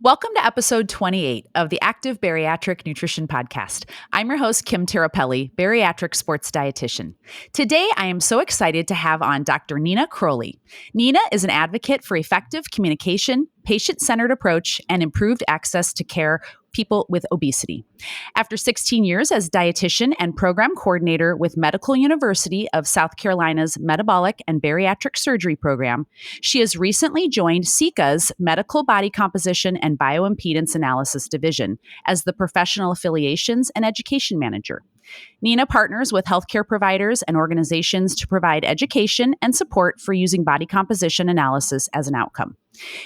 Welcome to episode 28 of the Active Bariatric Nutrition Podcast. I'm your host, Kim Tirapelli, bariatric sports dietitian. Today, I am so excited to have on Dr. Nina Crowley. Nina is an advocate for effective communication, patient-centered approach, and improved access to care people with obesity. After 16 years as dietitian and program coordinator with Medical University of South Carolina's Metabolic and Bariatric Surgery program, she has recently joined seca's Medical Body Composition and Bioimpedance Analysis Division as the Professional Affiliations and Education Manager. Nina partners with healthcare providers and organizations to provide education and support for using body composition analysis as an outcome.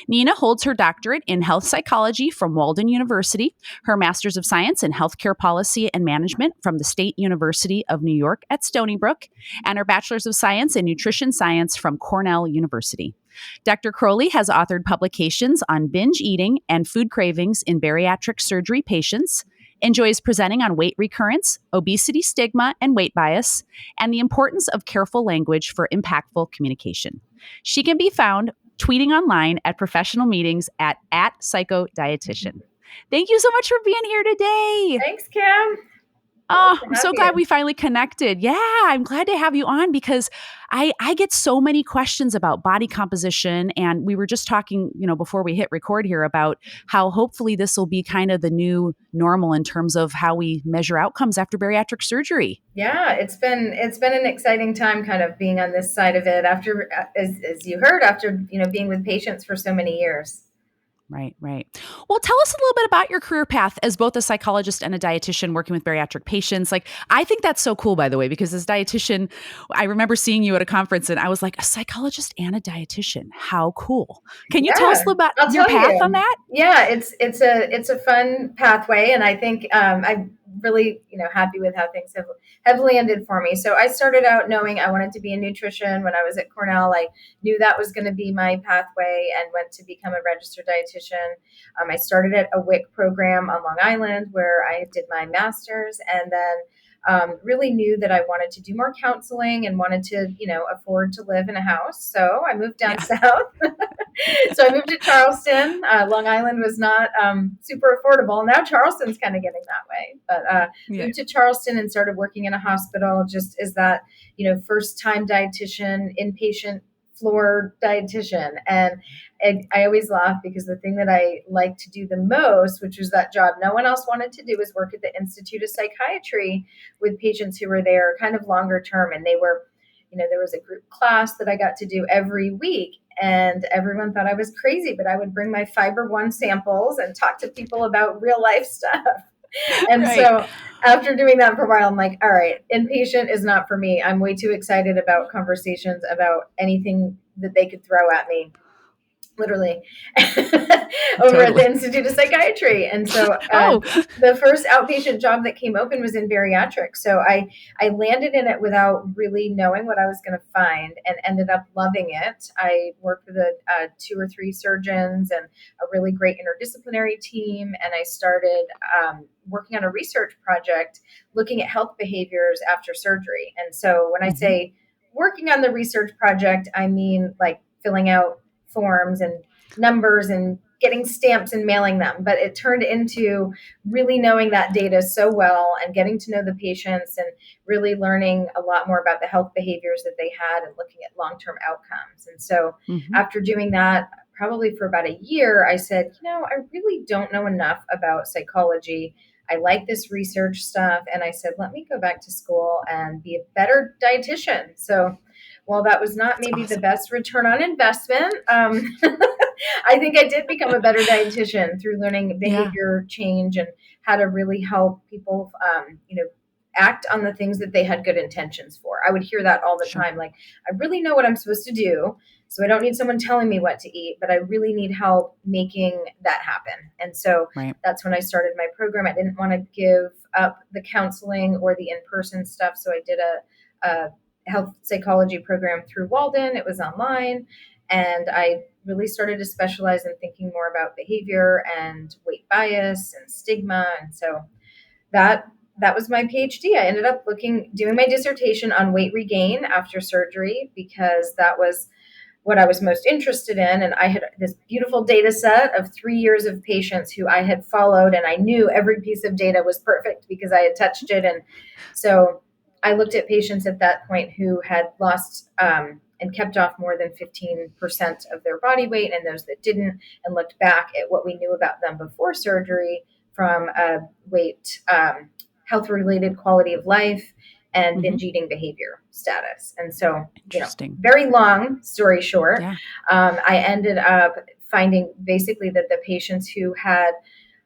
Nina holds her doctorate in health psychology from Walden University, her master's of science in healthcare policy and management from the State University of New York at Stony Brook, and her bachelor's of science in nutrition science from Cornell University. Dr. Crowley has authored publications on binge eating and food cravings in bariatric surgery patients, enjoys presenting on weight recurrence, obesity stigma and weight bias, and the importance of careful language for impactful communication. She can be found tweeting online at professional meetings at psychodietitian. Thank you so much for being here today. Thanks, Kim. Oh, I'm so glad we finally connected. Yeah, I'm glad to have you on because I get so many questions about body composition. And we were just talking, before we hit record here about how hopefully this will be kind of the new normal in terms of how we measure outcomes after bariatric surgery. Yeah, it's been an exciting time kind of being on this side of it after, as you heard, after, being with patients for so many years. Right. Well, tell us a little bit about your career path as both a psychologist and a dietitian working with bariatric patients. I think that's so cool, by the way, because as a dietitian, I remember seeing you at a conference and I was like, a psychologist and a dietitian. How cool. Can you tell us a little about your path on that? Yeah, it's a fun pathway. And I think I'm really, happy with how things have landed for me. So I started out knowing I wanted to be in nutrition. When I was at Cornell, I knew that was going to be my pathway and went to become a registered dietitian. I started at a WIC program on Long Island where I did my master's, and then really knew that I wanted to do more counseling and wanted to, afford to live in a house. So I moved down south. So I moved to Charleston. Long Island was not super affordable. Now Charleston's kind of getting that way. But moved to Charleston and started working in a hospital just as that, first time dietitian, inpatient floor dietitian. And I always laugh because the thing that I like to do the most, which was that job no one else wanted to do, was work at the Institute of Psychiatry with patients who were there kind of longer term. And they were, there was a group class that I got to do every week. And everyone thought I was crazy, but I would bring my Fiber One samples and talk to people about real life stuff. And so after doing that for a while, I'm like, all right, inpatient is not for me. I'm way too excited about conversations about anything that they could throw at me, literally, over at the Institute of Psychiatry. And so the first outpatient job that came open was in bariatrics. So I landed in it without really knowing what I was going to find and ended up loving it. I worked with 2 or 3 surgeons and a really great interdisciplinary team. And I started working on a research project looking at health behaviors after surgery. And so when I say working on the research project, I mean like filling out forms and numbers and getting stamps and mailing them. But it turned into really knowing that data so well and getting to know the patients and really learning a lot more about the health behaviors that they had and looking at long-term outcomes. And so after doing that, probably for about a year, I said, I really don't know enough about psychology. I like this research stuff. And I said, let me go back to school and be a better dietitian. So while that was not maybe the best return on investment, I think I did become a better dietitian through learning behavior change and how to really help people, act on the things that they had good intentions for. I would hear that all the time. Like, I really know what I'm supposed to do, so I don't need someone telling me what to eat, but I really need help making that happen. And so that's when I started my program. I didn't want to give up the counseling or the in-person stuff. So I did a health psychology program through Walden. It was online. And I really started to specialize in thinking more about behavior and weight bias and stigma. And so that was my PhD. I ended up doing my dissertation on weight regain after surgery because that was what I was most interested in. And I had this beautiful data set of 3 years of patients who I had followed, and I knew every piece of data was perfect because I had touched it. And so I looked at patients at that point who had lost and kept off more than 15% of their body weight, and those that didn't, and looked back at what we knew about them before surgery from weight, health-related quality of life, and binge eating behavior status. And so, Interesting. very long story short, Yeah. I ended up finding basically that the patients who had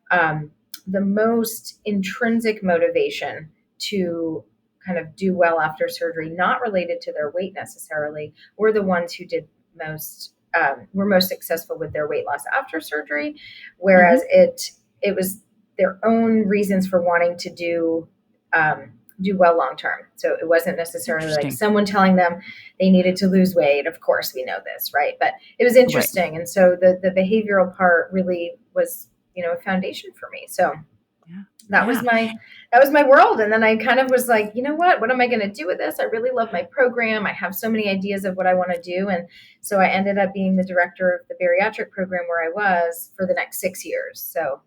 the most intrinsic motivation to kind of do well after surgery, not related to their weight necessarily, were the ones who did were most successful with their weight loss after surgery, whereas it was their own reasons for wanting to do well long term. So it wasn't necessarily like someone telling them they needed to lose weight. Of course, we know this, right? But it was interesting, and so the behavioral part really was a foundation for me. So that was my world. And then I kind of was like, what am I going to do with this? I really love my program. I have so many ideas of what I want to do. And so I ended up being the director of the bariatric program where I was for the next 6 years. So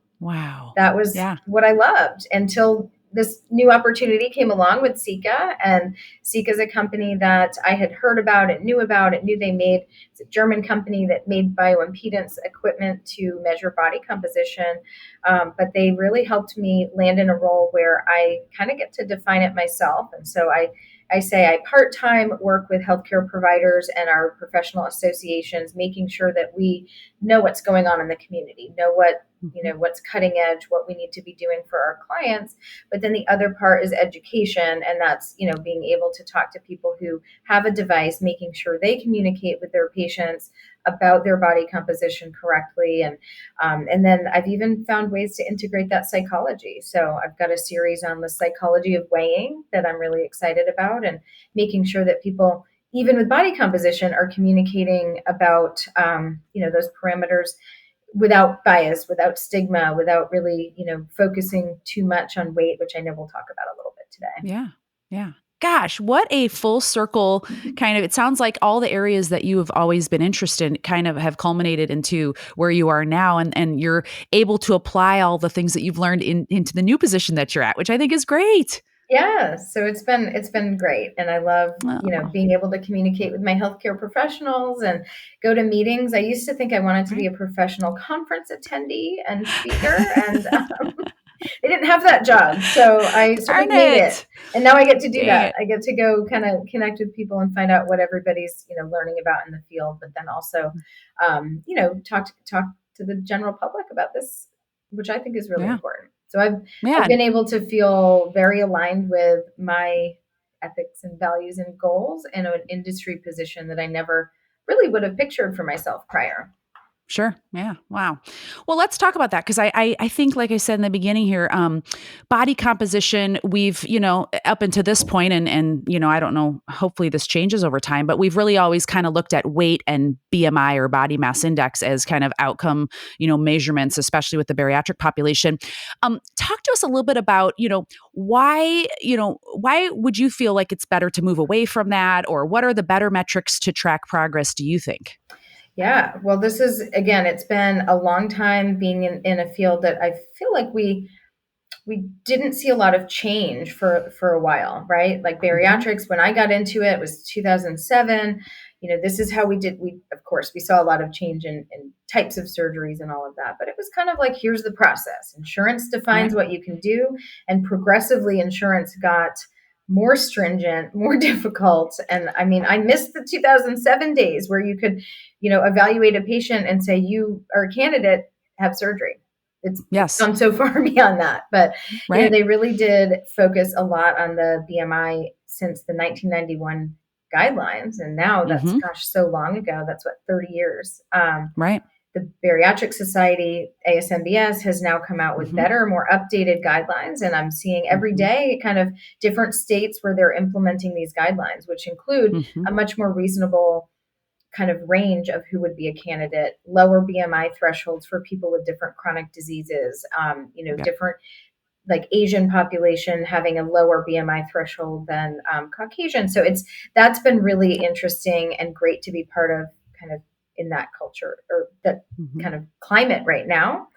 that was what I loved until this new opportunity came along with Seca. And Seca is a company that I had heard about and knew about. It knew they made, it's a German company that made bioimpedance equipment to measure body composition. But they really helped me land in a role where I kind of get to define it myself. And so I say I part-time work with healthcare providers and our professional associations, making sure that we know what's going on in the community, know what, what's cutting edge, what we need to be doing for our clients. But then the other part is education. And that's, being able to talk to people who have a device, making sure they communicate with their patients about their body composition correctly. And then I've even found ways to integrate that psychology. So I've got a series on the psychology of weighing that I'm really excited about, and making sure that people, even with body composition, are communicating about, those parameters without bias, without stigma, without really, focusing too much on weight, which I know we'll talk about a little bit today. Yeah. Yeah. Gosh, what a full circle kind of, it sounds like all the areas that you have always been interested in kind of have culminated into where you are now. And you're able to apply all the things that you've learned into the new position that you're at, which I think is great. Yeah. So it's been great. And I love, being able to communicate with my healthcare professionals and go to meetings. I used to think I wanted to be a professional conference attendee and speaker, and they didn't have that job. So I sort of made it. And now I get to do that. I get to go kind of connect with people and find out what everybody's, learning about in the field, but then also, talk to the general public about this, which I think is really important. So I've been able to feel very aligned with my ethics and values and goals in an industry position that I never really would have pictured for myself prior. Sure. Yeah. Wow. Well, let's talk about that. Cause I think, like I said in the beginning here, body composition, we've, up until this point, and, I don't know, hopefully this changes over time, but we've really always kind of looked at weight and BMI or body mass index as kind of outcome, measurements, especially with the bariatric population. Talk to us a little bit about, why would you feel like it's better to move away from that? Or what are the better metrics to track progress, do you think? Yeah, well, this is, again, it's been a long time being in a field that I feel like we didn't see a lot of change for a while, right? Like bariatrics, when I got into it was 2007. This is how we did. Of course, we saw a lot of change in types of surgeries and all of that, but it was kind of like, here's the process. Insurance defines what you can do, and progressively insurance got more stringent, more difficult. And I mean, I missed the 2007 days where you could, evaluate a patient and say, you are a candidate, have surgery. It's gone so far beyond that. But they really did focus a lot on the BMI since the 1991 guidelines. And now that's, so long ago. That's 30 years. The Bariatric Society, ASMBS, has now come out with better, more updated guidelines. And I'm seeing every day kind of different states where they're implementing these guidelines, which include a much more reasonable kind of range of who would be a candidate, lower BMI thresholds for people with different chronic diseases, different, like Asian population having a lower BMI threshold than Caucasian. So that's been really interesting and great to be part of kind of in that culture or that Mm-hmm. kind of climate right now.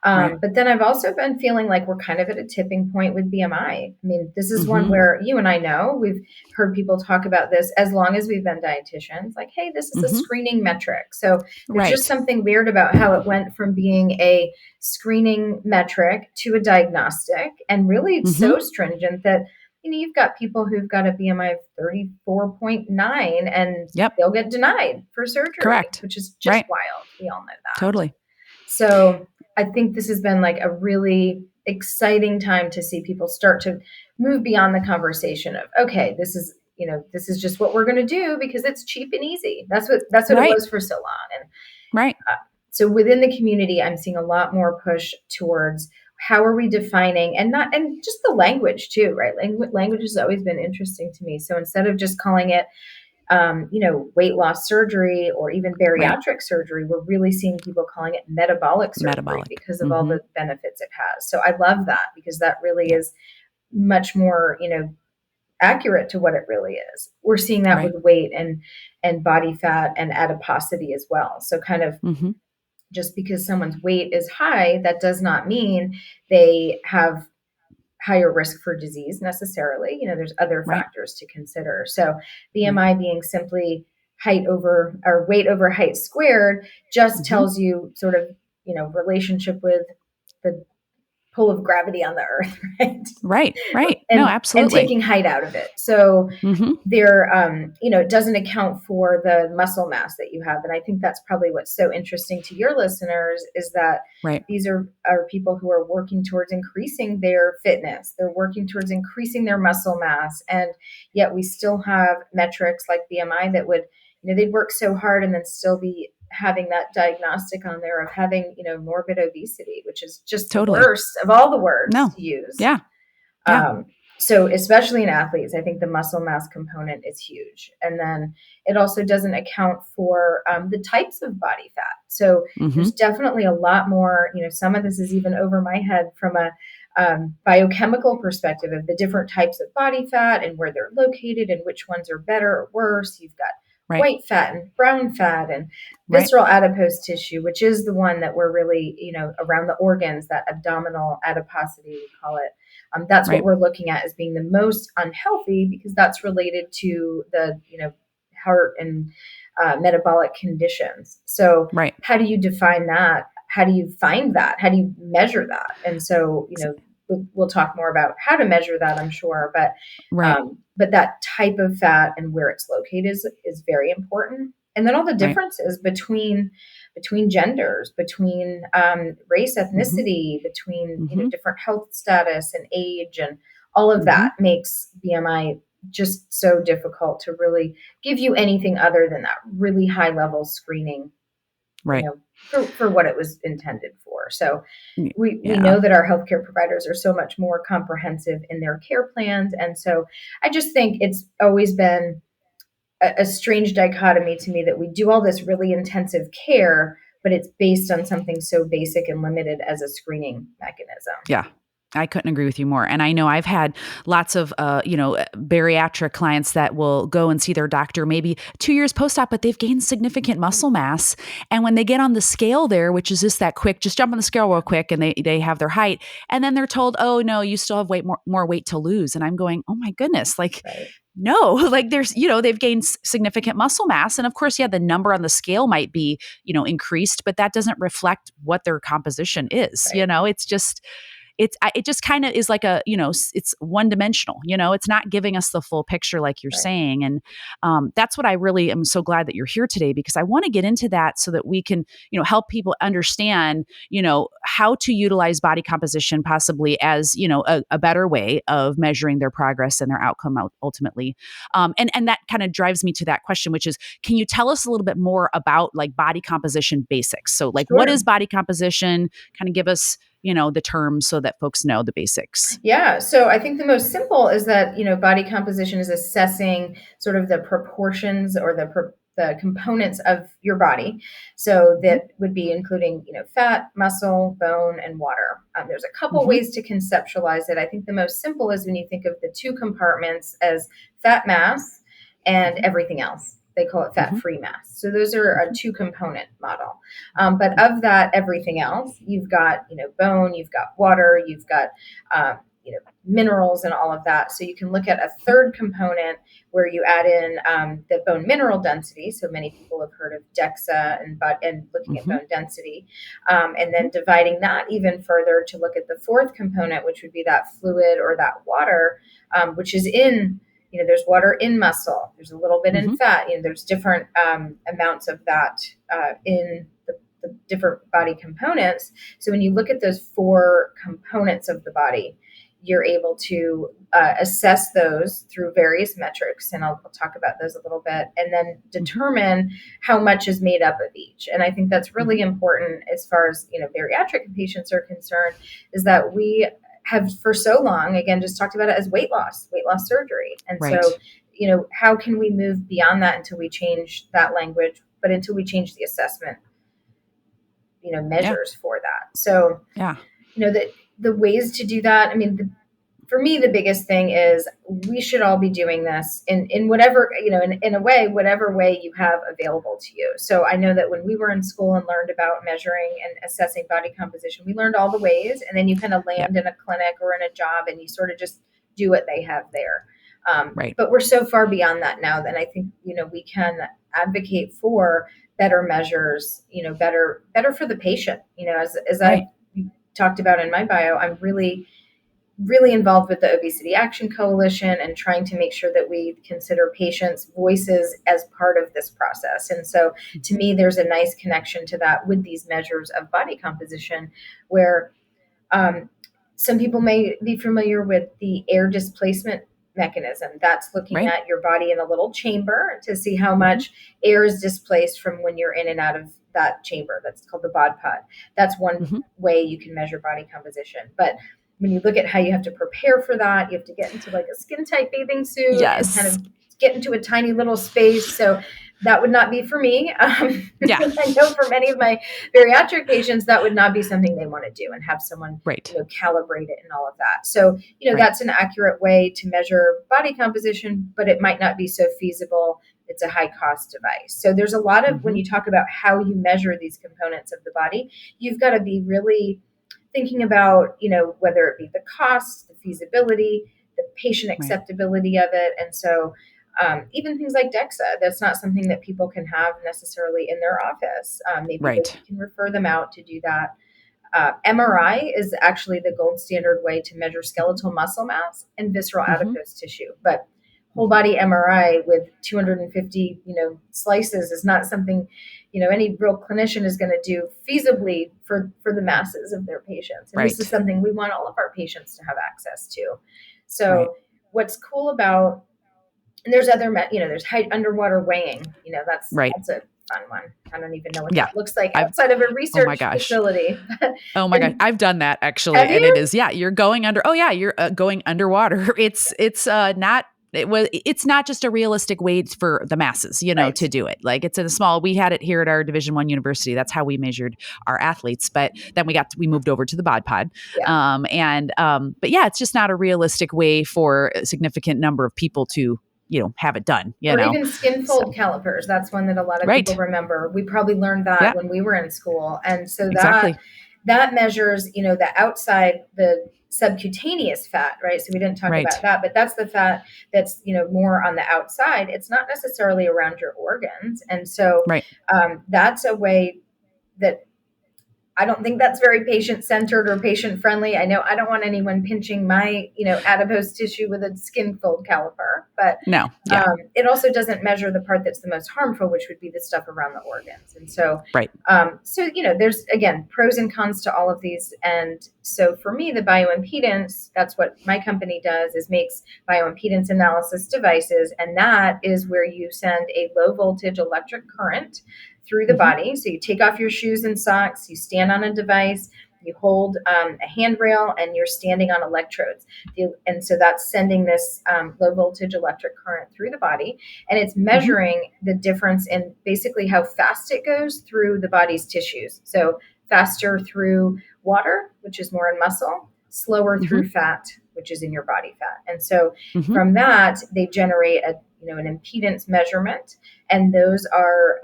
Right. But then I've also been feeling like we're kind of at a tipping point with BMI. I mean, this is one Mm-hmm. where you and I know we've heard people talk about this as long as we've been dietitians, like, hey, this is a Mm-hmm. screening metric. So there's just Right. something weird about how it went from being a screening metric to a diagnostic, and really it's Mm-hmm. so stringent that you've got people who've got a BMI of 34.9 and Yep. they'll get denied for surgery, Correct. which is just Right. wild. We all know that. Totally. So I think this has been like a really exciting time to see people start to move beyond the conversation of, okay, this is just what we're going to do because it's cheap and easy. That's what it Right. was for so long. And Right. so within the community, I'm seeing a lot more push towards how are we defining and just the language too, right? Language has always been interesting to me. So instead of just calling it, weight loss surgery or even Right. bariatric surgery, we're really seeing people calling it metabolic surgery Metabolic. because of all Mm-hmm. the benefits it has. So I love that because that really Yep. is much more, accurate to what it really is. We're seeing that Right. with weight and body fat and adiposity as well. So kind of Mm-hmm. just because someone's weight is high, that does not mean they have higher risk for disease necessarily. There's other Right. factors to consider. So BMI being simply height over or weight over height squared just Mm-hmm. tells you sort of, relationship with the pull of gravity on the earth, right? Right. Right. And, No, and absolutely. taking height out of it. So Mm-hmm. there, it doesn't account for the muscle mass that you have. And I think that's probably what's so interesting to your listeners is that Right. these are people who are working towards increasing their fitness. They're working towards increasing their muscle mass. And yet we still have metrics like BMI that would, they'd work so hard and then still be having that diagnostic on there of having, morbid obesity, which is just Totally. the worst of all the words No. to use. Yeah. Yeah. So especially in athletes, I think the muscle mass component is huge. And then it also doesn't account for the types of body fat. So Mm-hmm. there's definitely a lot more, some of this is even over my head from a biochemical perspective of the different types of body fat and where they're located and which ones are better or worse. You've got Right. white fat and brown fat and Right. visceral adipose tissue, which is the one that we're really, around the organs, that abdominal adiposity, we call it. That's Right. what we're looking at as being the most unhealthy because that's related to the, heart and metabolic conditions. So Right. how do you define that? How do you find that? How do you measure that? And so, we'll talk more about how to measure that, I'm sure, but Right. but that type of fat and where it's located is very important. And then all the differences between genders, between race, ethnicity, between Mm-hmm. different health status and age, and all of Mm-hmm. that makes BMI just so difficult to really give you anything other than that really high level screening, Right. for what it was intended for. So we Yeah. know that our healthcare providers are so much more comprehensive in their care plans. And so I just think it's always been a strange dichotomy to me that we do all this really intensive care, but it's based on something so basic and limited as a screening mechanism. Yeah. I couldn't agree with you more. And I know I've had lots of, bariatric clients that will go and see their doctor maybe 2 years post-op, but they've gained significant muscle mass. And when they get on the scale there, which is just that quick, just jump on the scale real quick and they have their height. And then they're told, oh no, you still have more weight to lose. And I'm going, oh my goodness, like, Right. no, like there's, they've gained significant muscle mass. And of course, yeah, the number on the scale might be, increased, but that doesn't reflect what their composition is. Right. It's just, it just kind of is like it's one dimensional, it's not giving us the full picture like you're Right. saying. And that's what I really am so glad that you're here today, because I want to get into that so that we can, help people understand, how to utilize body composition possibly as, a better way of measuring their progress and their outcome ultimately. And that kind of drives me to that question, which is, can you tell us a little bit more about like body composition basics? So like, what Sure. is body composition? Kind of give us the terms so that folks know the basics. Yeah. So I think the most simple is that, body composition is assessing sort of the proportions or the components of your body. So that would be including, fat, muscle, bone, and water. There's a couple ways to conceptualize it. I think the most simple is when you think of the two compartments as fat mass and everything else. They call it fat-free mass. So those are a 2-component model. But of that, everything else, you've got, bone, you've got water, you've got, minerals and all of that. So you can look at a third component where you add in the bone mineral density. So many people have heard of DEXA and looking at bone density, and then dividing that even further to look at the fourth component, which would be that fluid or that water, which is in, there's water in muscle, there's a little bit in fat, there's different amounts of that in the different body components. So when you look at those 4 components of the body, you're able to assess those through various metrics, and I'll talk about those a little bit, and then determine how much is made up of each. And I think that's really important as far as, bariatric patients are concerned, is that we have for so long, again, just talked about it as weight loss surgery. And so, how can we move beyond that until we change that language, but until we change the assessment, measures for that. So, the ways to do that, I mean, for me, the biggest thing is we should all be doing this in whatever, in a way, whatever way you have available to you. So I know that when we were in school and learned about measuring and assessing body composition, we learned all the ways, and then you kind of land in a clinic or in a job and you sort of just do what they have there. But we're so far beyond that now that I think, we can advocate for better measures, better for the patient. As I talked about in my bio, I'm really involved with the Obesity Action Coalition and trying to make sure that we consider patients' voices as part of this process. And so to me, there's a nice connection to that with these measures of body composition, where some people may be familiar with the air displacement mechanism. That's looking at your body in a little chamber to see how much air is displaced from when you're in and out of that chamber. That's called the bod pod. That's one way you can measure body composition. But when you look at how you have to prepare for that, you have to get into like a skin tight bathing suit and kind of get into a tiny little space. So that would not be for me. I know for many of my bariatric patients, that would not be something they want to do, and have someone calibrate it and all of that. So, that's an accurate way to measure body composition, but it might not be so feasible. It's a high cost device. So there's a lot of, when you talk about how you measure these components of the body, you've got to be really thinking about, whether it be the cost, the feasibility, the patient acceptability of it. And so even things like DEXA, that's not something that people can have necessarily in their office. Maybe they can refer them out to do that. MRI is actually the gold standard way to measure skeletal muscle mass and visceral adipose tissue. But whole body MRI with 250, slices is not something, any real clinician is going to do feasibly for the masses of their patients. And this is something we want all of our patients to have access to. So what's cool about, and there's other, there's height underwater weighing, that's a fun one. I don't even know what that looks like outside of a research facility. Oh my gosh. I've done that actually. And it is, you're going under, you're going underwater. It's not just a realistic way for the masses, to do it. Like it's in a small, we had it here at our Division I university. That's how we measured our athletes. But then we moved over to the bod pod. But it's just not a realistic way for a significant number of people to, have it done, or even skin fold calipers. That's one that a lot of people remember. We probably learned that when we were in school. And so that measures, the outside, the subcutaneous fat, right? So we didn't talk about that, but that's the fat that's, more on the outside. It's not necessarily around your organs. And so that's a way that I don't think that's very patient-centered or patient-friendly. I know I don't want anyone pinching my, adipose tissue with a skin fold caliper, but it also doesn't measure the part that's the most harmful, which would be the stuff around the organs. And so, there's, again, pros and cons to all of these. And so for me, the bioimpedance, that's what my company does, is makes bioimpedance analysis devices. And that is where you send a low voltage electric current through the body. So you take off your shoes and socks, you stand on a device, you hold a handrail, and you're standing on electrodes. And so that's sending this low voltage electric current through the body. And it's measuring the difference in basically how fast it goes through the body's tissues. So faster through water, which is more in muscle, slower through fat, which is in your body fat. And so from that, they generate a an impedance measurement, and those are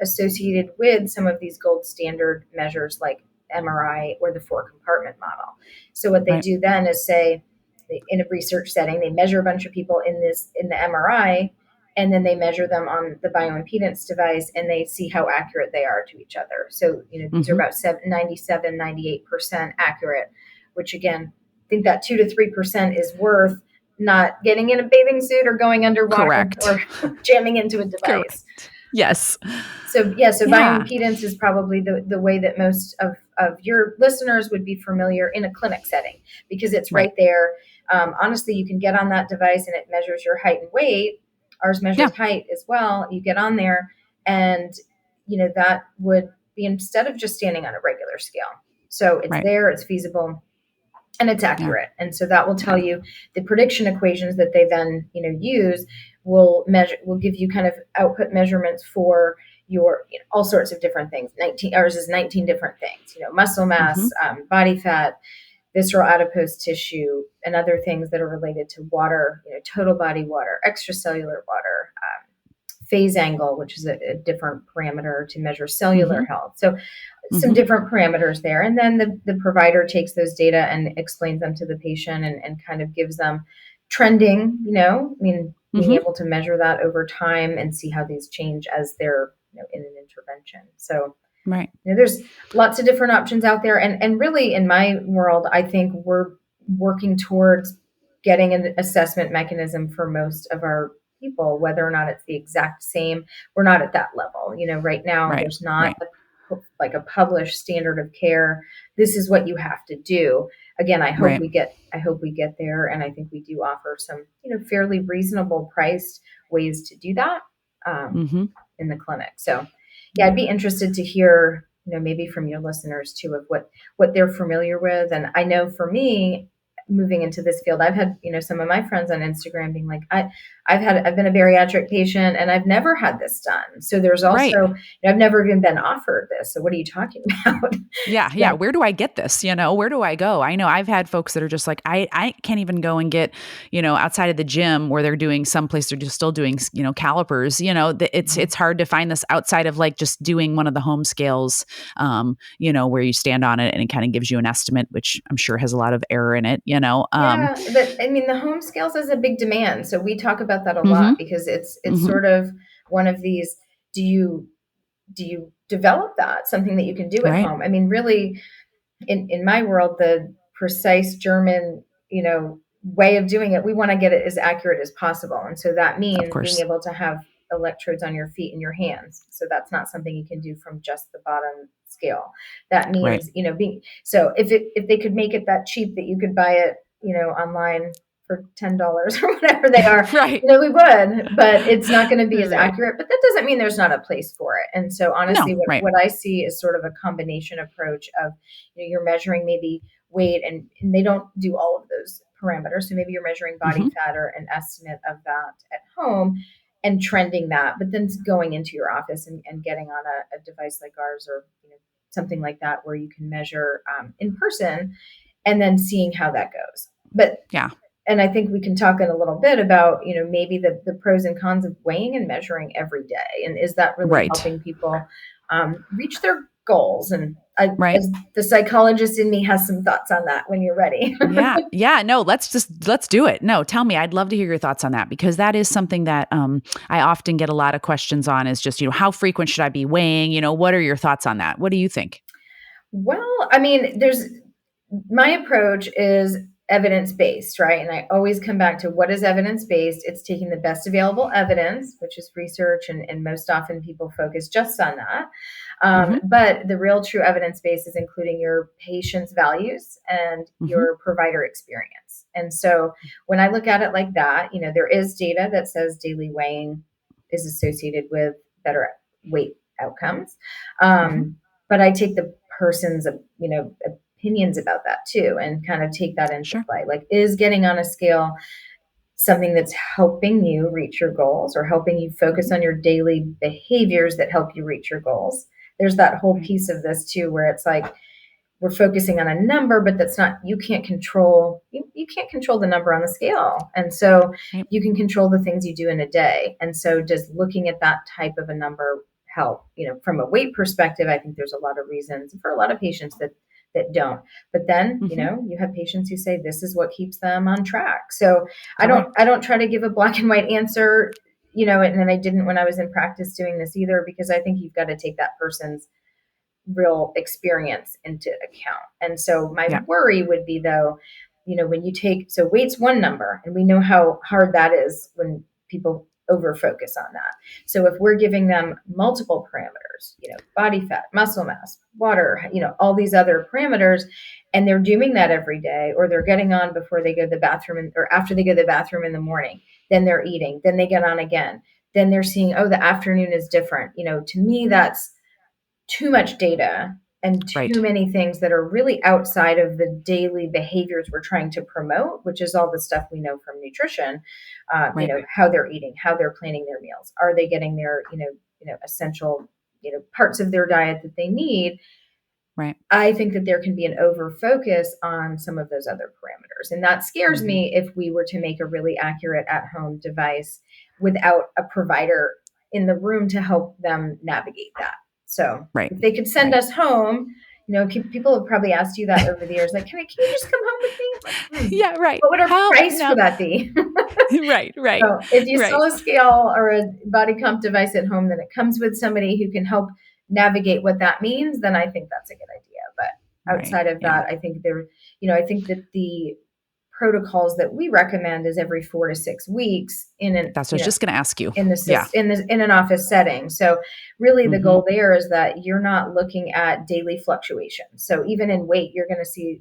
associated with some of these gold standard measures like MRI or the 4-compartment model. So what they do then is say, in a research setting, they measure a bunch of people in the MRI, and then they measure them on the bioimpedance device, and they see how accurate they are to each other. So, these are about 97, 98% accurate, which again, I think that 2 to 3% is worth not getting in a bathing suit or going underwater or jamming into a device. Correct. Yes. So bioimpedance is probably the way that most of your listeners would be familiar in a clinic setting, because it's right there. Honestly, you can get on that device and it measures your height and weight. Ours measures height as well. You get on there and, that would be instead of just standing on a regular scale. So it's there, it's feasible, and it's accurate. And so that will tell you the prediction equations that they then, use will give you kind of output measurements for your all sorts of different things. Ours is 19 different things, muscle mass, body fat, visceral adipose tissue, and other things that are related to water, total body water, extracellular water, phase angle, which is a different parameter to measure cellular health. So some different parameters there. And then the provider takes those data and explains them to the patient and kind of gives them trending, being able to measure that over time and see how these change as they're in an intervention. So there's lots of different options out there. And really in my world, I think we're working towards getting an assessment mechanism for most of our people, whether or not it's the exact same. We're not at that level. Right now there's not like a published standard of care. This is what you have to do. Again, I hope we get there. And I think we do offer some, fairly reasonable priced ways to do that in the clinic. So I'd be interested to hear, maybe from your listeners too, of what they're familiar with. And I know for me, moving into this field, I've had, some of my friends on Instagram being like, I've been a bariatric patient and I've never had this done. So there's also, I've never even been offered this. So what are you talking about? Yeah. Where do I get this? Where do I go? I know I've had folks that are just like, I can't even go and get, outside of the gym where they're doing someplace, they're just still doing, calipers, it's hard to find this outside of like just doing one of the home scales, where you stand on it and it kind of gives you an estimate, which I'm sure has a lot of error in it, the home scales is a big demand. So we talk about that a lot because it's sort of one of these, do you develop that, something that you can do at home? I mean, really in my world, the precise German, way of doing it, we want to get it as accurate as possible. And so that means being able to have electrodes on your feet and your hands. So that's not something you can do from just the bottom scale. That means, so if they could make it that cheap that you could buy it, online for $10 or whatever they are, we would, but it's not going to be as accurate, but that doesn't mean there's not a place for it. And so honestly, what I see is sort of a combination approach of, you're measuring maybe weight and they don't do all of those parameters. So maybe you're measuring body fat or an estimate of that at home and trending that, but then going into your office and getting on a device like ours or something like that where you can measure in person and then seeing how that goes. But and I think we can talk in a little bit about, maybe the pros and cons of weighing and measuring every day. And is that really helping people reach their goals? And as the psychologist in me has some thoughts on that when you're ready. No, let's do it. No, tell me, I'd love to hear your thoughts on that, because that is something that I often get a lot of questions on is just, how frequent should I be weighing? What are your thoughts on that? What do you think? Well, I mean, my approach is evidence-based, right? And I always come back to what is evidence-based. It's taking the best available evidence, which is research, and most often people focus just on that. But the real true evidence-based is including your patient's values and your provider experience. And so when I look at it like that, there is data that says daily weighing is associated with better weight outcomes. But I take the person's, opinions about that too, and kind of take that into play. Like, is getting on a scale something that's helping you reach your goals or helping you focus on your daily behaviors that help you reach your goals? There's that whole piece of this too, where it's like, we're focusing on a number, but that's not, you can't control the number on the scale. And so Right. you can control the things you do in a day. And so does looking at that type of a number help? From a weight perspective, I think there's a lot of reasons for a lot of patients that don't. But then, you have patients who say this is what keeps them on track. So Correct. I don't try to give a black and white answer, and I didn't when I was in practice doing this either, because I think you've got to take that person's real experience into account. And so my worry would be, though, when you take, so weight's one number, and we know how hard that is when people over focus on that. So if we're giving them multiple parameters, body fat, muscle mass, water, all these other parameters, and they're doing that every day, or they're getting on before they go to the bathroom or after they go to the bathroom in the morning, then they're eating, then they get on again, then they're seeing, oh, the afternoon is different. To me, that's too much data and too many things that are really outside of the daily behaviors we're trying to promote, which is all the stuff we know from nutrition, how they're eating, how they're planning their meals. Are they getting their, essential, parts of their diet that they need? Right. I think that there can be an over focus on some of those other parameters. And that scares me if we were to make a really accurate at-home device without a provider in the room to help them navigate that. So if they could send us home, people have probably asked you that over the years, like, can you just come home with me? Yeah, right. What would our price for that be? Right. So if you sell a scale or a body comp device at home, then it comes with somebody who can help navigate what that means, then I think that's a good idea. But outside of that, I think I think that the protocols that we recommend is every 4 to 6 weeks that's what I was just going to ask you in an office setting. So really the goal there is that you're not looking at daily fluctuations. So even in weight, you're going to see,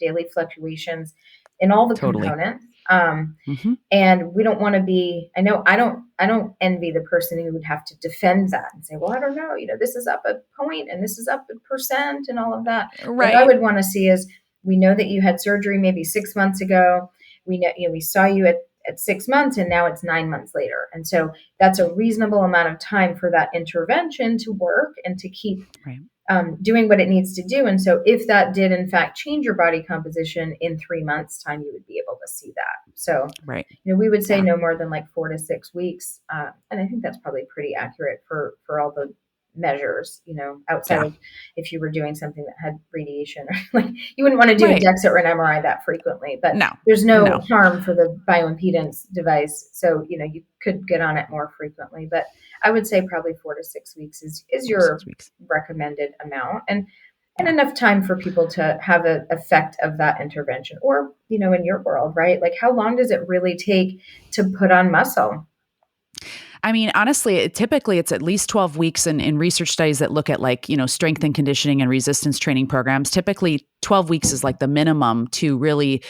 daily fluctuations in all the components. And we don't want to be, I don't envy the person who would have to defend that and say, well, I don't know, this is up a point and this is up a percent and all of that. Right. What I would want to see is, we know that you had surgery maybe 6 months ago. We know, we saw you at 6 months, and now it's 9 months later. And so that's a reasonable amount of time for that intervention to work and to keep doing what it needs to do. And so if that did in fact change your body composition in 3 months' time, you would be able to see that. So we would say no more than like 4 to 6 weeks. And I think that's probably pretty accurate for all the measures, outside of if you were doing something that had radiation, or like you wouldn't want to do a DEXA or an MRI that frequently, but there's no harm for the bioimpedance device. So, you could get on it more frequently, but I would say probably 4 to 6 weeks is your recommended amount, and enough time for people to have an effect of that intervention. Or, in your world, right? Like, how long does it really take to put on muscle? I mean, honestly, typically it's at least 12 weeks in research studies that look at strength and conditioning and resistance training programs. Typically 12 weeks is like the minimum to really,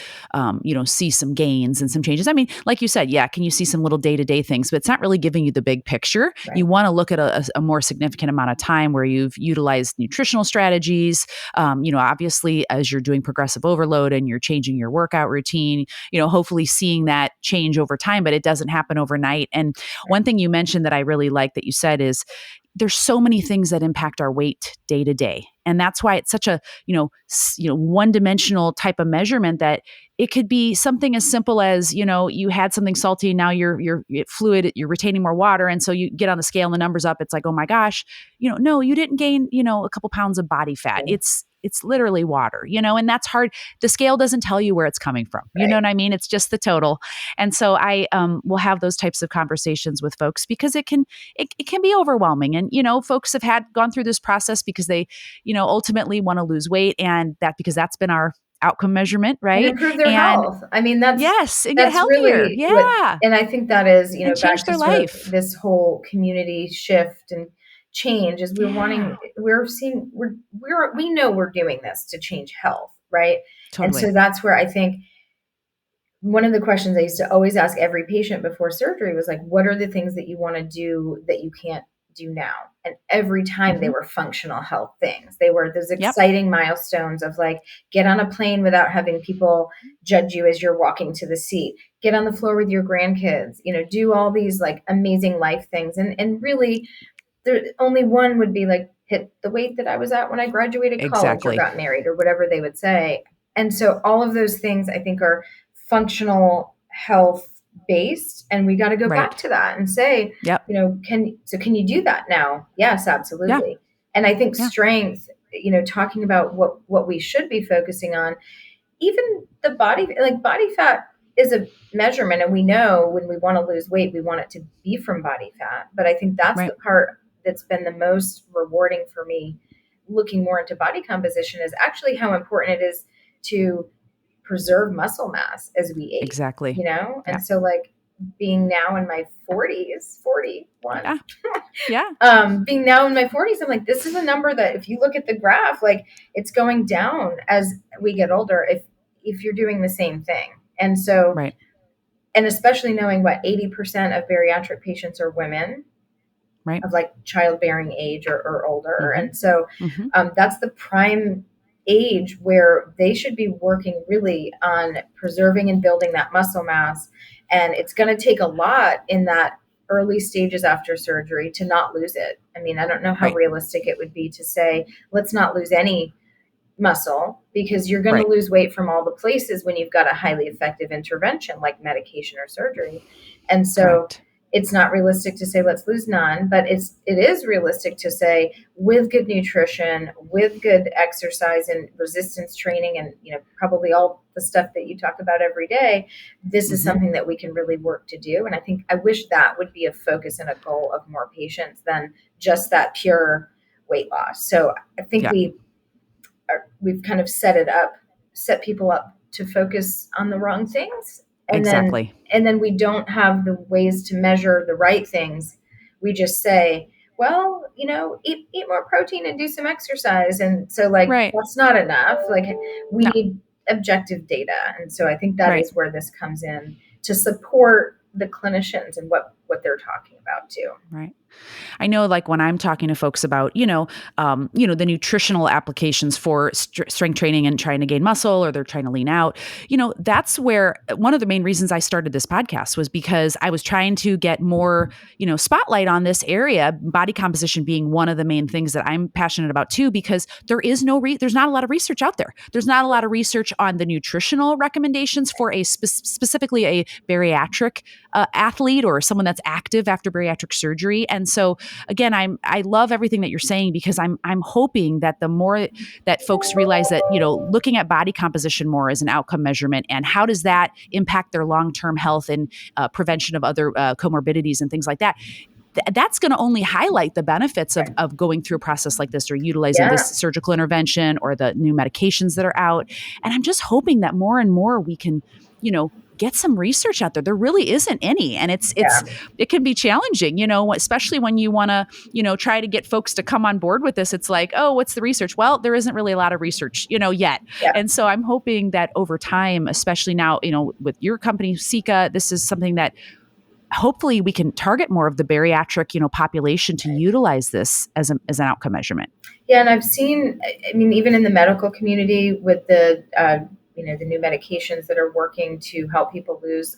see some gains and some changes. I mean, like you said, can you see some little day-to-day things, but it's not really giving you the big picture. Right. You want to look at a more significant amount of time where you've utilized nutritional strategies. Obviously as you're doing progressive overload and you're changing your workout routine, hopefully seeing that change over time, but it doesn't happen overnight. And one thing you mentioned that I really like that you said is there's so many things that impact our weight day to day. And that's why it's such a, one-dimensional type of measurement that it could be something as simple as, you had something salty and now you're fluid, you're retaining more water. And so you get on the scale and the number's up. It's like, oh my gosh, no, you didn't gain, a couple pounds of body fat. Yeah. It's literally water, and that's hard. The scale doesn't tell you where it's coming from. You know what I mean? It's just the total. And so I will have those types of conversations with folks because it can be overwhelming. And, folks have gone through this process because they, ultimately want to lose weight, and because that's been our outcome measurement, right? And improve their health. I mean, and get healthier. Really and I think that is, and change their life. This whole community shift and change is we know we're doing this to change health, right? Totally. And so that's where I think one of the questions I used to always ask every patient before surgery was like, what are the things that you want to do that you can't do now? And every time they were functional health things. They were those exciting milestones of like, get on a plane without having people judge you as you're walking to the seat, get on the floor with your grandkids, do all these like amazing life things. And really there only one would be like, hit the weight that I was at when I graduated college or Exactly. got married or whatever they would say. And so all of those things I think are functional health based, and we got to go back Right. to that and say, Yep. can you do that now? Yes, Yeah. absolutely. And I think Yeah. strength, talking about what we should be focusing on, even the body fat is a measurement, and we know when we want to lose weight, we want it to be from body fat. But I think that's Right. the part that's been the most rewarding for me, looking more into body composition, is actually how important it is to preserve muscle mass as we age, Exactly. Yeah. And so being now in my 40s, 41, Yeah. Yeah. being now in my 40s, I'm like, this is a number that if you look at the graph, it's going down as we get older if you're doing the same thing. And so, Right. and especially knowing what 80% of bariatric patients are women Right. of childbearing age or older. Mm-hmm. And so Mm-hmm. that's the prime age where they should be working really on preserving and building that muscle mass. And it's going to take a lot in that early stages after surgery to not lose it. I mean, I don't know how Right. realistic it would be to say, let's not lose any muscle, because you're going Right. to lose weight from all the places when you've got a highly effective intervention like medication or surgery. And so Correct. it's not realistic to say let's lose none, but it is realistic to say with good nutrition, with good exercise and resistance training, and probably all the stuff that you talk about every day, this is Mm-hmm. something that we can really work to do. And I wish that would be a focus and a goal of more patients than just that pure weight loss. So I think Yeah. we've kind of set people up to focus on the wrong things. And Exactly. then we don't have the ways to measure the right things. We just say, well, eat more protein and do some exercise. And so Right. that's not enough. We No. need objective data. And so I think that Right. is where this comes in to support the clinicians and what they're talking about too. Right. I know, when I'm talking to folks about, the nutritional applications for strength training and trying to gain muscle, or they're trying to lean out, that's where one of the main reasons I started this podcast was because I was trying to get more, spotlight on this area, body composition being one of the main things that I'm passionate about too, because there's not a lot of research out there. There's not a lot of research on the nutritional recommendations for specifically a bariatric athlete or someone that's active after bariatric surgery. And so again, I love everything that you're saying, because I'm hoping that the more that folks realize that, looking at body composition more as an outcome measurement, and how does that impact their long-term health and prevention of other comorbidities and things like that, that's going to only highlight the benefits of going through a process like this, or utilizing this surgical intervention or the new medications that are out. And I'm just hoping that more and more we can, get some research out there. There really isn't any. And it can be challenging, especially when you want to, try to get folks to come on board with this. It's like, oh, what's the research? Well, there isn't really a lot of research, yet. Yeah. And so I'm hoping that over time, especially now, with your company, Seca, this is something that hopefully we can target more of the bariatric, population to utilize this as an outcome measurement. Yeah. And I've seen, even in the medical community with the new medications that are working to help people lose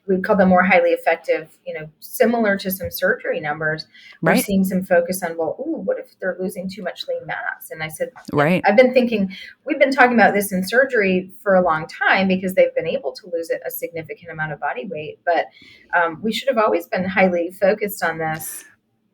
we'd call them more highly effective, similar to some surgery numbers. We're seeing some focus on, what if they're losing too much lean mass? And I said, right. I've been thinking, we've been talking about this in surgery for a long time because they've been able to lose a significant amount of body weight, but we should have always been highly focused on this.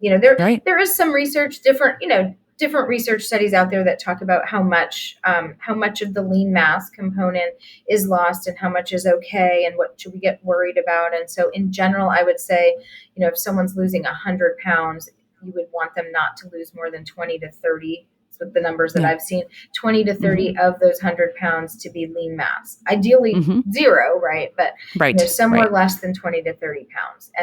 There is some research, different research studies out there that talk about how much of the lean mass component is lost and how much is okay and what should we get worried about. And so in general, I would say, if someone's losing 100 pounds, you would want them not to lose more than 20 to 30. With the numbers that I've seen, 20 to 30 of those 100 pounds to be lean mass, ideally zero, right? But somewhere less than 20 to 30 pounds.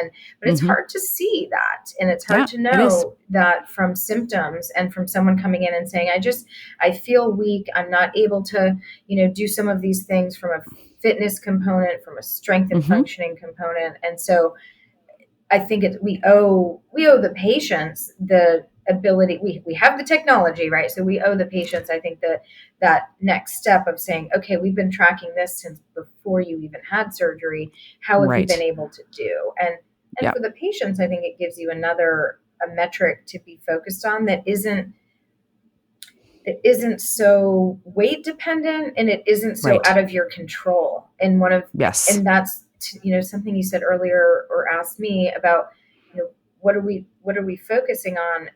But it's hard to see that. And it's hard to know that from symptoms and from someone coming in and saying, I feel weak. I'm not able to, do some of these things from a fitness component, from a strength and functioning component. And so I think we owe the patients the ability. We have the technology, right? So we owe the patients, I think, that next step of saying, okay, we've been tracking this since before you even had surgery. How have you been able to do? And for the patients, I think it gives you another a metric to be focused on that isn't so weight dependent, and it isn't so Right. out of your control. And Yes. and that's, something you said earlier or asked me about, what are we focusing on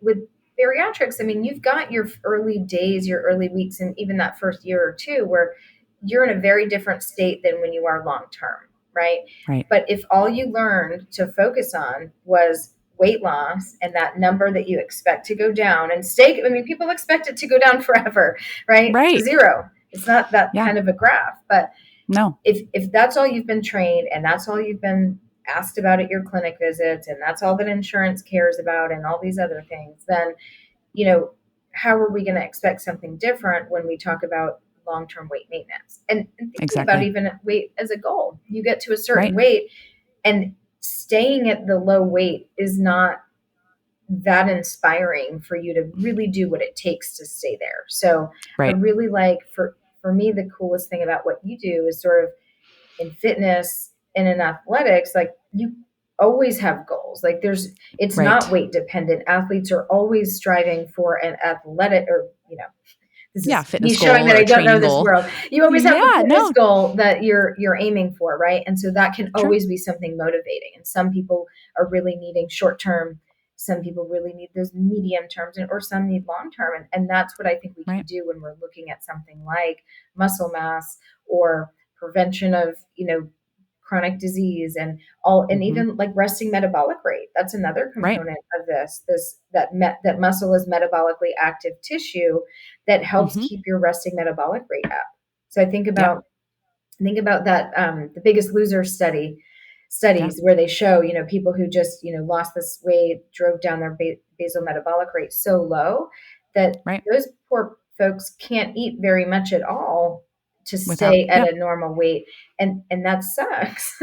with bariatrics? I mean, you've got your early days, your early weeks, and even that first year or two where you're in a very different state than when you are long term, right? Right. But if all you learned to focus on was weight loss and that number that you expect to go down and stay, I mean, people expect it to go down forever, right? Right. To zero. It's not that Yeah. kind of a graph. But No. if that's all you've been trained and that's all you've been asked about at your clinic visits and that's all that insurance cares about and all these other things, then, how are we going to expect something different when we talk about long-term weight maintenance and thinking about even weight as a goal? You get to a certain weight, and staying at the low weight is not that inspiring for you to really do what it takes to stay there. So I really like, for me, the coolest thing about what you do is sort of in fitness and in athletics, like you always have goals. Like it's not weight dependent. Athletes are always striving for an athletic, or, this is fitness me showing that I don't know this world. You always have a fitness goal that you're aiming for, right? And so that can always be something motivating. And some people are really needing short term. Some people really need those medium terms, or some need long term. And that's what I think we can do when we're looking at something like muscle mass or prevention of, chronic disease and even like resting metabolic rate. That's another component of that muscle is metabolically active tissue that helps keep your resting metabolic rate up. So I think about that, the Biggest Loser studies where they show, people who just, lost this weight, drove down their basal metabolic rate so low that those poor folks can't eat very much at all to stay at a normal weight. And that sucks,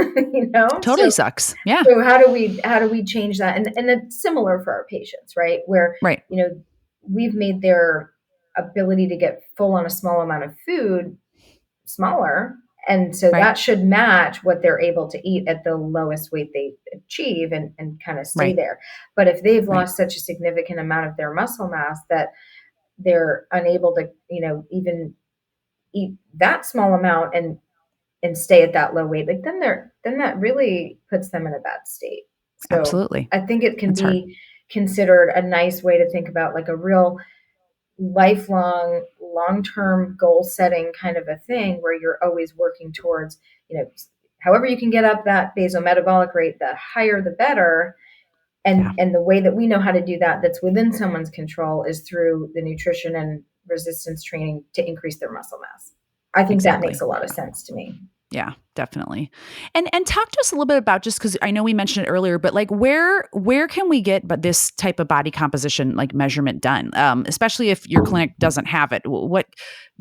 Totally sucks. Yeah. So how do we change that? And it's similar for our patients, right? Where, we've made their ability to get full on a small amount of food smaller. And so that should match what they're able to eat at the lowest weight they achieve and kind of stay there. But if they've lost such a significant amount of their muscle mass that they're unable to, even eat that small amount and stay at that low weight, like then that really puts them in a bad state. So absolutely. I think it can be considered a nice way to think about like a real lifelong, long-term goal setting kind of a thing where you're always working towards, however you can get up that basal metabolic rate, the higher, the better. And the way that we know how to do that, that's within someone's control, is through the nutrition and resistance training to increase their muscle mass. I think that makes a lot of sense to me. Yeah, definitely. And talk to us a little bit about, just because I know we mentioned it earlier, but like where can we get this type of body composition like measurement done? Especially if your clinic doesn't have it. What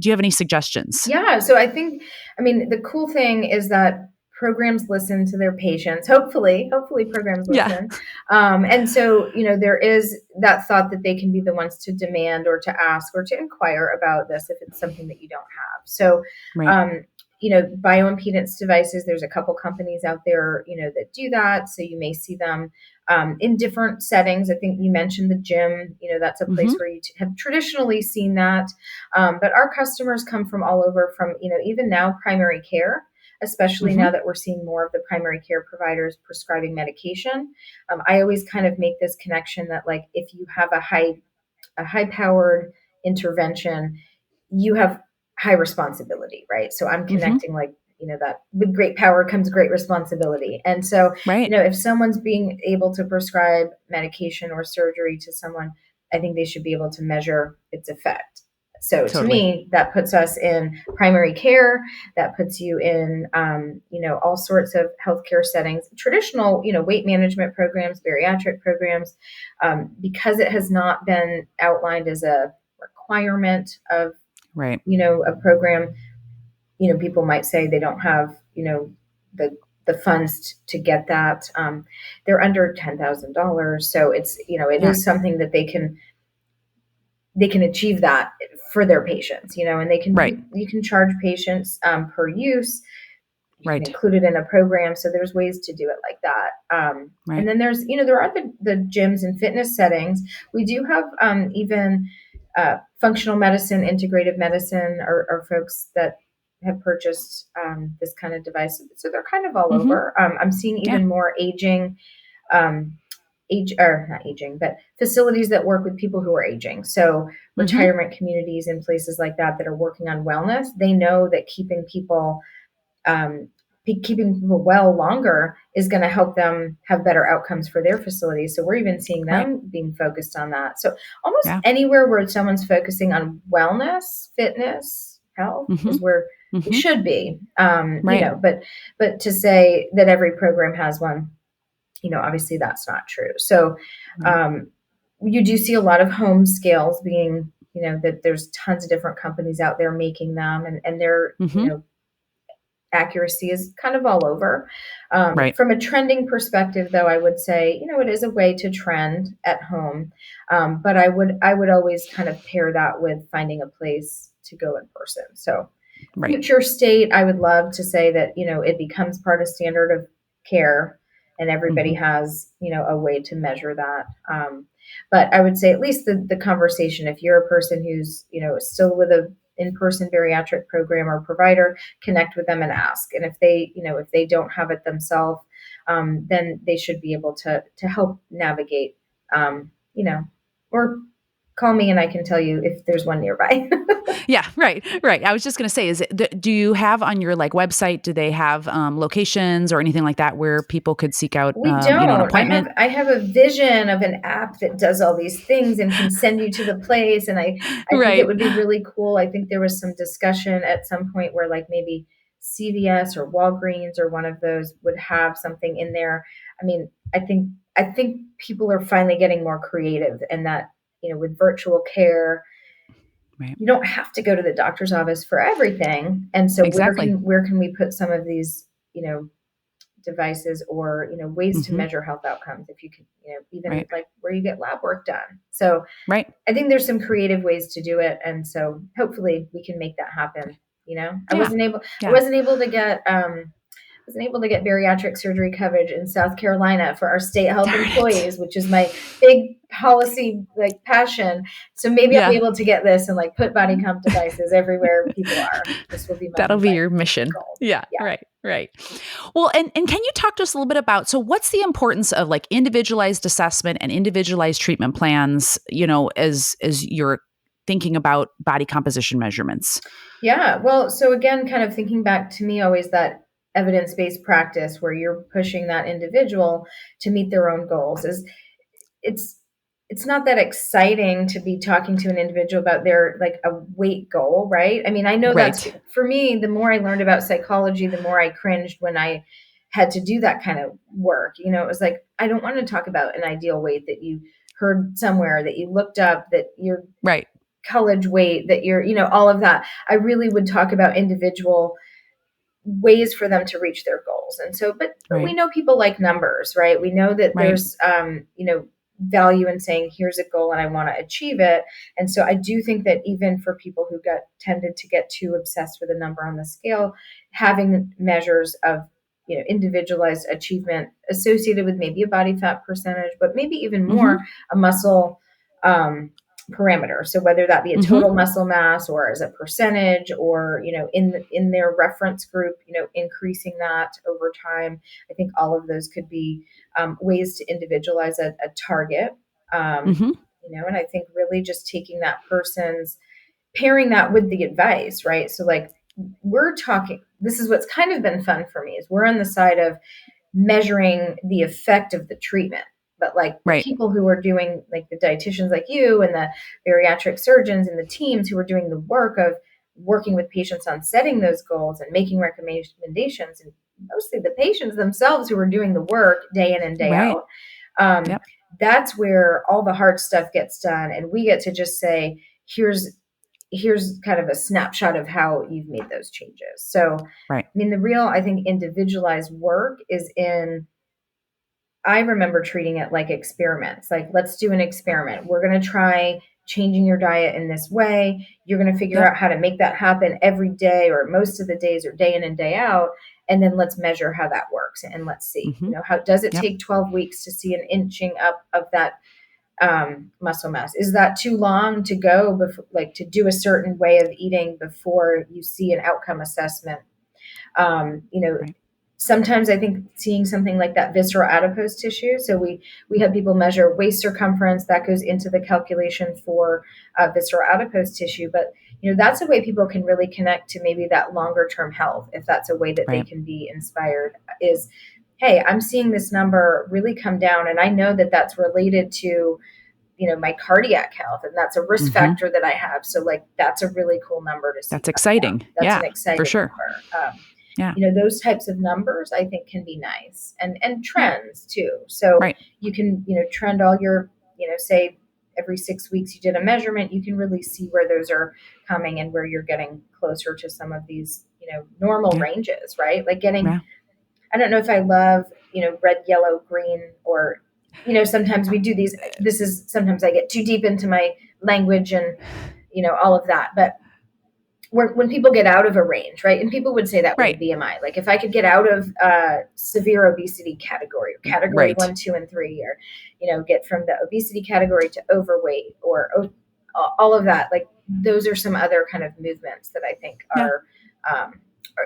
do you have any suggestions? Yeah. So I think, the cool thing is that programs listen to their patients. Hopefully programs listen. And so, there is that thought that they can be the ones to demand or to ask or to inquire about this if it's something that you don't have. So, bioimpedance devices, there's a couple companies out there, that do that. So you may see them in different settings. I think you mentioned the gym, that's a place where you have traditionally seen that. But our customers come from all over, from, even now primary care, especially now that we're seeing more of the primary care providers prescribing medication. I always kind of make this connection that, like, if you have a high powered intervention, you have high responsibility, right? So I'm connecting that with great power comes great responsibility. And so, if someone's being able to prescribe medication or surgery to someone, I think they should be able to measure its effect. So to me, that puts us in primary care. That puts you in, all sorts of healthcare settings, traditional, weight management programs, bariatric programs, because it has not been outlined as a requirement of, a program. People might say they don't have, the funds to get that. They're under $10,000. So it's, it is something that they can achieve that for their patients, and they can, you can charge patients per use. you can include it in a program. So there's ways to do it like that. And then there's, there are the gyms and fitness settings. We do have even functional medicine, integrative medicine, or folks that have purchased this kind of device. So they're kind of all over. I'm seeing even more aging, not aging, but facilities that work with people who are aging. So retirement communities and places like that are working on wellness. They know that keeping people well longer is going to help them have better outcomes for their facilities. So we're even seeing them being focused on that. So almost anywhere where someone's focusing on wellness, fitness, health is where it should be. But to say that every program has one, obviously that's not true. So you do see a lot of home scales being, that there's tons of different companies out there making them, and they're, accuracy is kind of all over. From a trending perspective, though, I would say, it is a way to trend at home. But I would always kind of pair that with finding a place to go in person. So future state, I would love to say that, it becomes part of standard of care and everybody has, a way to measure that. But I would say at least the conversation, if you're a person who's, still with a in-person bariatric program or provider, connect with them and ask. And if they don't have it themselves, then they should be able to help navigate, or call me and I can tell you if there's one nearby. Yeah, right. I was just going to say, do you have on your website, do they have locations or anything like that where people could seek out we don't. an appointment? I have a vision of an app that does all these things and can send you to the place. And I think it would be really cool. I think there was some discussion at some point where maybe CVS or Walgreens or one of those would have something in there. I mean, I think people are finally getting more creative, and that, with virtual care, you don't have to go to the doctor's office for everything. And so where can we put some of these, devices or, ways to measure health outcomes, if you can, even where you get lab work done. So I think there's some creative ways to do it. And so hopefully we can make that happen. I wasn't able to get bariatric surgery coverage in South Carolina for our state health employees, which is my big policy passion. So maybe I'll be able to get this and put body comp devices everywhere people are. This will be that'll be your mission. Goal. Yeah. Right. Well, and can you talk to us a little bit about, so what's the importance of individualized assessment and individualized treatment plans, as you're thinking about body composition measurements? Yeah. Well, so again, kind of thinking back to me, always that evidence-based practice where you're pushing that individual to meet their own goals it's not that exciting to be talking to an individual about their a weight goal, right? I mean, I know that's, for me, the more I learned about psychology, the more I cringed when I had to do that kind of work. It was I don't want to talk about an ideal weight that you heard somewhere, that you looked up, that your college weight, that you're, all of that. I really would talk about individual ways for them to reach their goals. And so, but we know people like numbers, right? We know that there's, value in saying, here's a goal and I want to achieve it. And so I do think that even for people who tended to get too obsessed with a number on the scale, having measures of, individualized achievement associated with maybe a body fat percentage, but maybe even more a muscle, parameter. So whether that be a total muscle mass or as a percentage or, in their reference group, increasing that over time, I think all of those could be ways to individualize a target. And I think really just taking that person's, pairing that with the advice, right? So we're talking, this is what's kind of been fun for me, is we're on the side of measuring the effect of the treatment. But the people who are doing, the dietitians like you and the bariatric surgeons and the teams who are doing the work of working with patients on setting those goals and making recommendations, and mostly the patients themselves who are doing the work day in and day out. That's where all the hard stuff gets done. And we get to just say, here's kind of a snapshot of how you've made those changes. So, I mean, the real, I think, individualized work is in, I remember treating it like experiments. Let's do an experiment. We're going to try changing your diet in this way. You're going to figure out how to make that happen every day or most of the days or day in and day out. And then let's measure how that works and let's see, how does it take 12 weeks to see an inching up of that muscle mass? Is that too long to go before, like to do a certain way of eating before you see an outcome assessment? Sometimes I think seeing something like that visceral adipose tissue. So we have people measure waist circumference that goes into the calculation for visceral adipose tissue. But, that's a way people can really connect to maybe that longer term health. If that's a way that they can be inspired is, hey, I'm seeing this number really come down. And I know that that's related to, my cardiac health. And that's a risk factor that I have. So that's a really cool number to see. That's exciting. That's an exciting for sure. number. Those types of numbers I think can be nice and trends too. So you can, trend all your, say every 6 weeks you did a measurement, you can really see where those are coming and where you're getting closer to some of these, normal ranges, right? Like getting, I don't know if I love, red, yellow, green, or, sometimes we do these, sometimes I get too deep into my language and, all of that, but when people get out of a range, right? And people would say that with BMI, like if I could get out of severe obesity category 1, 2, and 3, or, get from the obesity category to overweight or all of that, like those are some other kind of movements that I think are,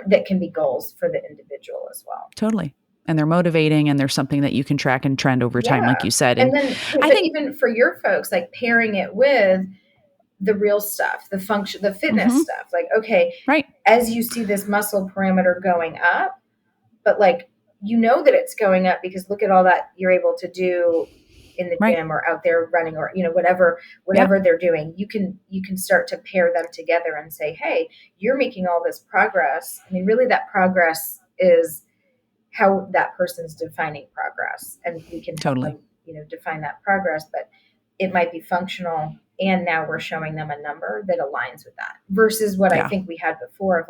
that can be goals for the individual as well. Totally. And they're motivating and there's something that you can track and trend over time, like you said. And then I think even for your folks, like pairing it with the real stuff, the function, the fitness stuff, like, okay, as you see this muscle parameter going up, but that it's going up because look at all that you're able to do in the gym or out there running or, whatever they're doing, you can start to pair them together and say, hey, you're making all this progress. I mean, really that progress is how that person's defining progress, and we can help them, define that progress, but it might be functional. And now we're showing them a number that aligns with that versus what I think we had before of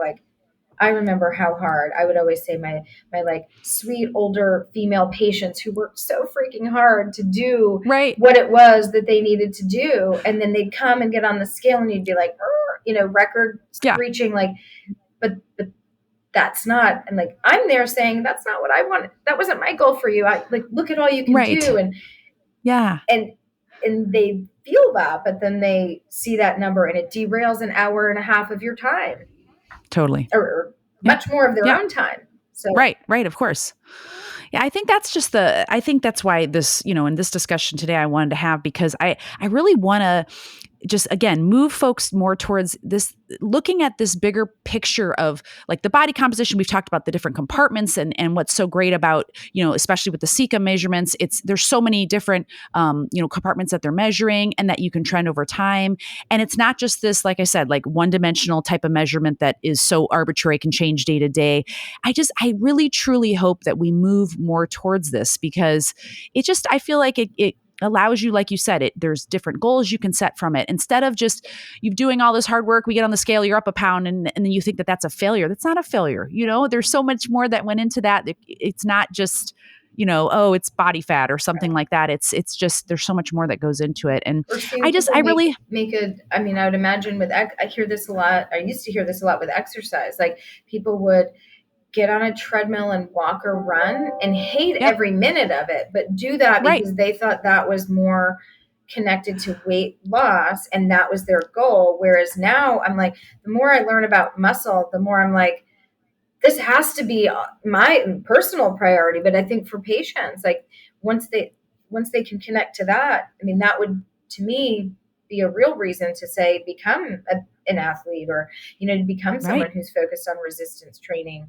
I remember how hard I would always say my sweet older female patients who worked so freaking hard to do what it was that they needed to do. And then they'd come and get on the scale and you'd be like, record screeching, but that's not, and I'm there saying, that's not what I wanted. That wasn't my goal for you. I look at all you can do. And they feel that, but then they see that number and it derails an hour and a half of your time. Totally. Or much more of their own time. So Right. Of course. Yeah. I think that's why this, in this discussion today, I wanted to have, because I really want to just, again, move folks more towards this, looking at this bigger picture of the body composition. We've talked about the different compartments and what's so great about, especially with the seca measurements, there's so many different, compartments that they're measuring and that you can trend over time. And it's not just this, like I said, one-dimensional type of measurement that is so arbitrary, can change day to day. I really truly hope that we move more towards this, because I feel like it allows you, like you said, there's different goals you can set from it. Instead of just you doing all this hard work, we get on the scale, you're up a pound, and then you think that that's a failure. That's not a failure. There's so much more that went into that. It's not just, it's body fat or something like that. It's just, there's so much more that goes into it. And I would imagine I hear this a lot. I used to hear this a lot with exercise. People would get on a treadmill and walk or run and hate every minute of it, but do that because they thought that was more connected to weight loss and that was their goal. Whereas now I'm the more I learn about muscle, the more I'm this has to be my personal priority. But I think for patients, once they can connect to that, I mean, that would, to me, be a real reason to say, become an athlete or, to become someone who's focused on resistance training.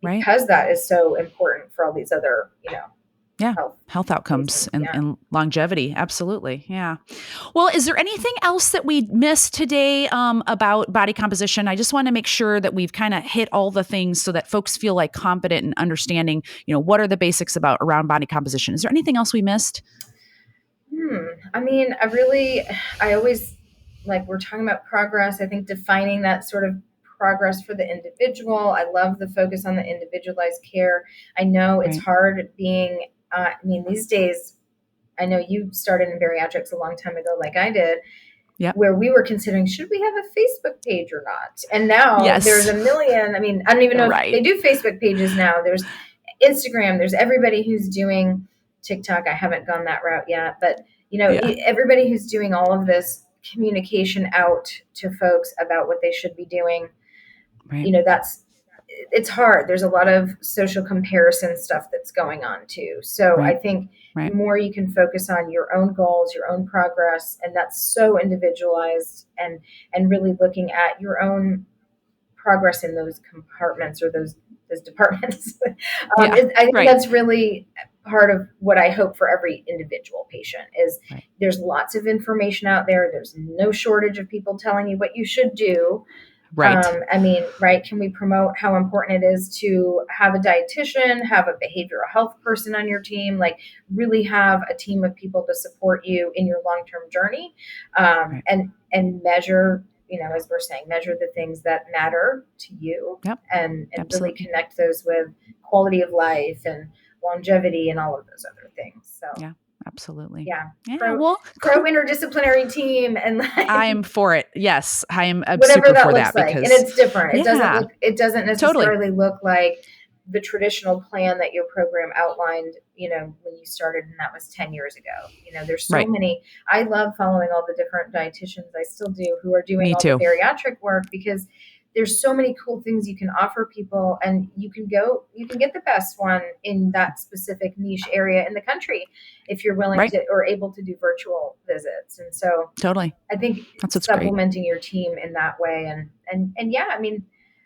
Because that is so important for all these other, health outcomes and longevity. Absolutely. Yeah. Well, is there anything else that we missed today about body composition? I just want to make sure that we've kind of hit all the things so that folks feel confident in understanding, what are the basics around body composition. Is there anything else we missed? I mean, I always we're talking about progress. I think defining that sort of progress for the individual. I love the focus on the individualized care. I know it's hard being, these days, I know you started in bariatrics a long time ago, like I did. Yep. where we were considering, should we have a Facebook page or not? And now Yes. there's a million. I mean, I don't even know Right. if they do Facebook pages now. There's Instagram. There's everybody who's doing TikTok. I haven't gone that route yet, but everybody who's doing all of this communication out to folks about what they should be doing. Right. It's hard. There's a lot of social comparison stuff that's going on too. So Right. I think Right. the more you can focus on your own goals, your own progress, and that's so individualized, and really looking at your own progress in those compartments or those departments. I think that's really part of what I hope for every individual patient is there's lots of information out there. There's no shortage of people telling you what you should do. Right. Can we promote how important it is to have a dietitian, have a behavioral health person on your team, like really have a team of people to support you in your long-term journey, and measure, as we're saying, measure the things that matter to you, and really connect those with quality of life and longevity and all of those other things. So yeah. Absolutely. Yeah. Pro interdisciplinary team, and I am for it. Yes, I am super for that because and it's different. It doesn't necessarily look like the traditional plan that your program outlined, when you started, and that was 10 years ago. There's so many. I love following all the different dietitians. I still do, who are doing the bariatric work, because there's so many cool things you can offer people, and you can get the best one in that specific niche area in the country if you're willing to or able to do virtual visits. And so I think that's supplementing your team in that way. And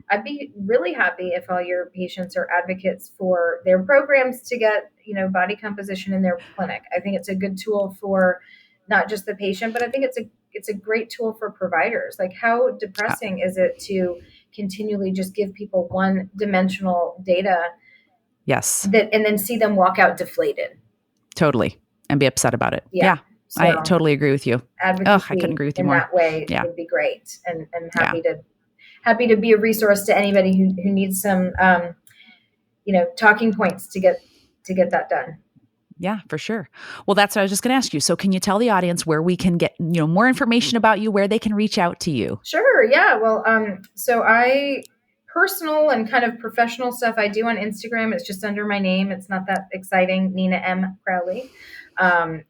I'd be really happy if all your patients are advocates for their programs to get, body composition in their clinic. I think it's a good tool for not just the patient, but I think it's a great tool for providers. Like, how depressing is it to continually just give people one-dimensional data? Yes. And then see them walk out deflated. Totally. And be upset about it. Yeah. So I totally agree with you. Advocacy I couldn't agree with you more. In that way would be great. And happy to be a resource to anybody who needs some, talking points to get that done. Yeah, for sure. Well, that's what I was just going to ask you. So can you tell the audience where we can get, more information about you, where they can reach out to you? Sure. Yeah. Well, so personal and kind of professional stuff I do on Instagram. It's just under my name. It's not that exciting. Nina M. Crowley.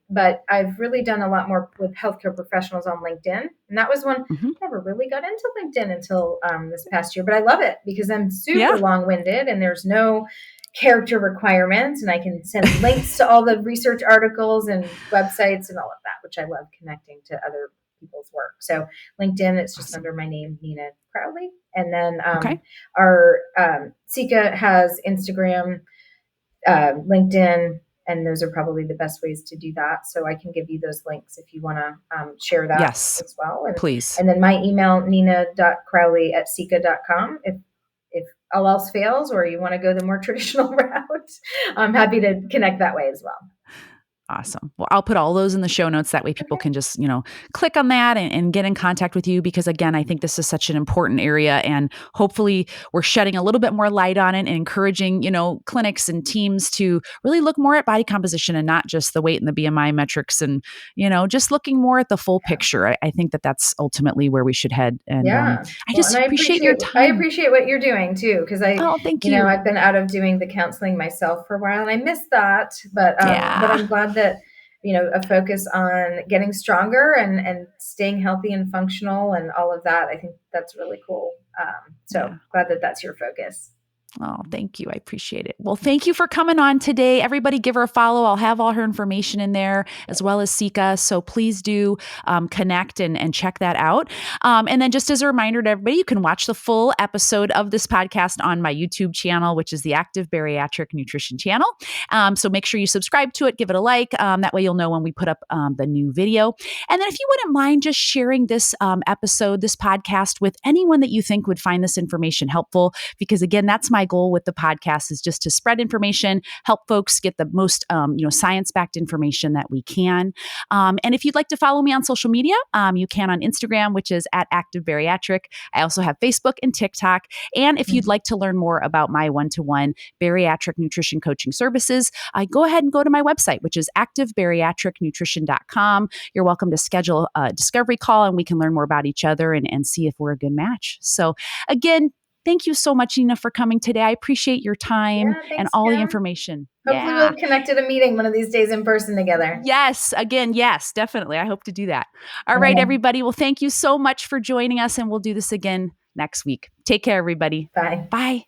But I've really done a lot more with healthcare professionals on LinkedIn. And that was one I never really got into LinkedIn until this past year, but I love it because I'm super long-winded and there's no character requirements, and I can send links to all the research articles and websites and all of that, which I love, connecting to other people's work. So LinkedIn, it's just under my name, Nina Crowley. And then our Seca has Instagram, LinkedIn, and those are probably the best ways to do that. So I can give you those links if you want to share that as well. And, please. And then my email, nina.crowley@seca.com. If all else fails, or you want to go the more traditional route, I'm happy to connect that way as well. Awesome. Well, I'll put all those in the show notes. That way people can just, click on that and get in contact with you, because again, I think this is such an important area, and hopefully we're shedding a little bit more light on it and encouraging, clinics and teams to really look more at body composition and not just the weight and the BMI metrics, and, just looking more at the full picture. I think that's ultimately where we should head. And I appreciate your time. I appreciate what you're doing too, because thank you. I've been out of doing the counseling myself for a while, and I missed that, but I'm glad that, a focus on getting stronger and staying healthy and functional and all of that. I think that's really cool. Glad that that's your focus. Oh, thank you. I appreciate it. Well, thank you for coming on today. Everybody give her a follow. I'll have all her information in there, as well as Seca. So please do connect and check that out. And then just as a reminder to everybody, you can watch the full episode of this podcast on my YouTube channel, which is the Active Bariatric Nutrition channel. So make sure you subscribe to it, give it a like. That way you'll know when we put up the new video. And then if you wouldn't mind just sharing this episode, this podcast, with anyone that you think would find this information helpful, because again, that's my my goal with the podcast is just to spread information, help folks get the most, science-backed information that we can. And if you'd like to follow me on social media, you can on Instagram, which is at Active Bariatric. I also have Facebook and TikTok. And if you'd like to learn more about my one-to-one bariatric nutrition coaching services, go ahead and go to my website, which is activebariatricnutrition.com. You're welcome to schedule a discovery call and we can learn more about each other and see if we're a good match. So again, thank you so much, Nina, for coming today. I appreciate your time and all the information. Hopefully we'll connect at a meeting one of these days in person together. Yes. Again, yes, definitely. I hope to do that. All right, everybody. Well, thank you so much for joining us, and we'll do this again next week. Take care, everybody. Bye. Bye.